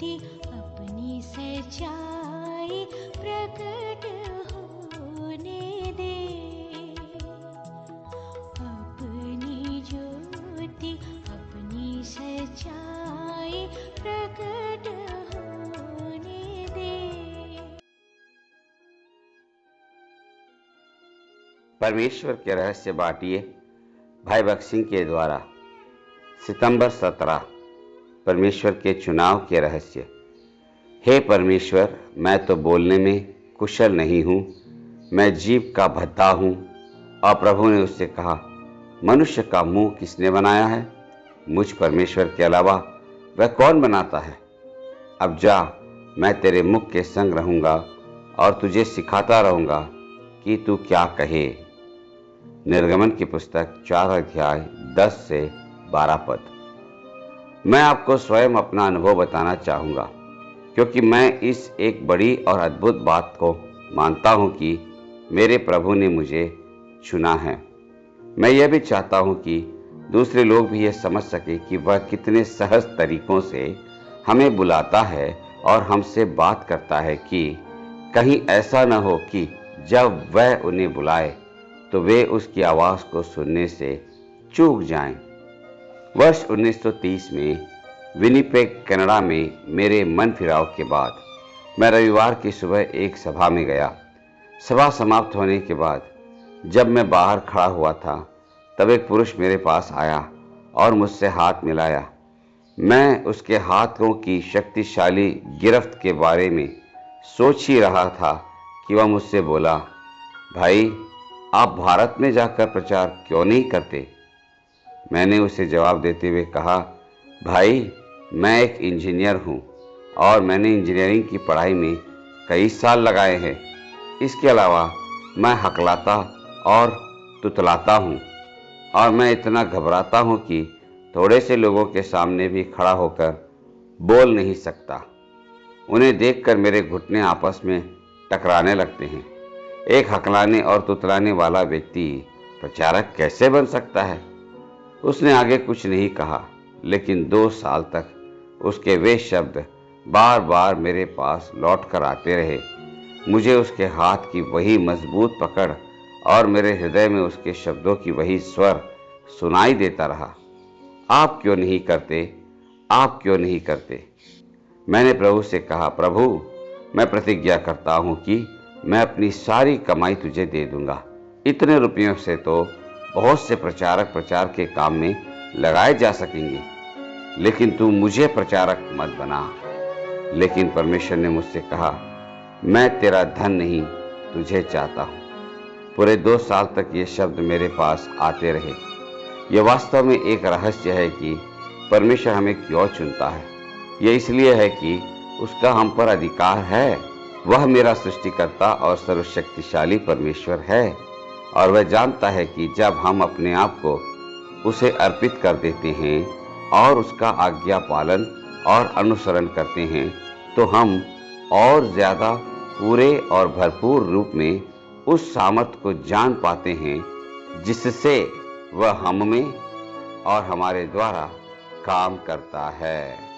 ज्योति अपनी सच्चाई प्रकट होने दे। अपनी ज्योति अपनी सच्चाई प्रकट होने दे। परमेश्वर के रहस्य बांटिए भाई भगत सिंह के द्वारा। सितंबर 17। परमेश्वर के चुनाव के रहस्य। हे परमेश्वर, मैं तो बोलने में कुशल नहीं हूँ, मैं जीभ का भद्दा हूँ। और प्रभु ने उससे कहा, मनुष्य का मुंह किसने बनाया है? मुझ परमेश्वर के अलावा वह कौन बनाता है? अब जा, मैं तेरे मुख के संग रहूँगा और तुझे सिखाता रहूँगा कि तू क्या कहे। निर्गमन की पुस्तक 4 अध्याय 10 से 12 पद। मैं आपको स्वयं अपना अनुभव बताना चाहूँगा, क्योंकि मैं इस एक बड़ी और अद्भुत बात को मानता हूँ कि मेरे प्रभु ने मुझे चुना है। मैं यह भी चाहता हूँ कि दूसरे लोग भी यह समझ सके कि वह कितने सहज तरीकों से हमें बुलाता है और हमसे बात करता है, कि कहीं ऐसा न हो कि जब वह उन्हें बुलाए तो वे उसकी आवाज़ को सुनने से चूक जाएं। वर्ष 1930 में विनिपेग, कनाडा में मेरे मन फिराव के बाद मैं रविवार की सुबह एक सभा में गया। सभा समाप्त होने के बाद जब मैं बाहर खड़ा हुआ था, तब एक पुरुष मेरे पास आया और मुझसे हाथ मिलाया। मैं उसके हाथों की शक्तिशाली गिरफ्त के बारे में सोच ही रहा था कि वह मुझसे बोला, भाई, आप भारत में जाकर प्रचार क्यों नहीं करते? मैंने उसे जवाब देते हुए कहा, भाई, मैं एक इंजीनियर हूँ और मैंने इंजीनियरिंग की पढ़ाई में कई साल लगाए हैं। इसके अलावा मैं हकलाता और तुतलाता हूँ और मैं इतना घबराता हूँ कि थोड़े से लोगों के सामने भी खड़ा होकर बोल नहीं सकता। उन्हें देखकर मेरे घुटने आपस में टकराने लगते हैं। एक हकलाने और तुतलाने वाला व्यक्ति प्रचारक कैसे बन सकता है? उसने आगे कुछ नहीं कहा, लेकिन 2 साल तक उसके वे शब्द बार बार मेरे पास लौट कर आते रहे। मुझे उसके हाथ की वही मजबूत पकड़ और मेरे हृदय में उसके शब्दों की वही स्वर सुनाई देता रहा, आप क्यों नहीं करते? आप क्यों नहीं करते? मैंने प्रभु से कहा, प्रभु, मैं प्रतिज्ञा करता हूँ कि मैं अपनी सारी कमाई तुझे दे दूंगा। इतने रुपयों से तो बहुत से प्रचारक प्रचार के काम में लगाए जा सकेंगे, लेकिन तू मुझे प्रचारक मत बना। लेकिन परमेश्वर ने मुझसे कहा, मैं तेरा धन नहीं, तुझे चाहता हूँ। पूरे 2 साल तक ये शब्द मेरे पास आते रहे। यह वास्तव में एक रहस्य है कि परमेश्वर हमें क्यों चुनता है। यह इसलिए है कि उसका हम पर अधिकार है। वह मेरा सृष्टिकर्ता और सर्वशक्तिशाली परमेश्वर है, और वह जानता है कि जब हम अपने आप को उसे अर्पित कर देते हैं और उसका आज्ञा पालन और अनुसरण करते हैं, तो हम और ज़्यादा पूरे और भरपूर रूप में उस सामर्थ को जान पाते हैं जिससे वह हम में और हमारे द्वारा काम करता है।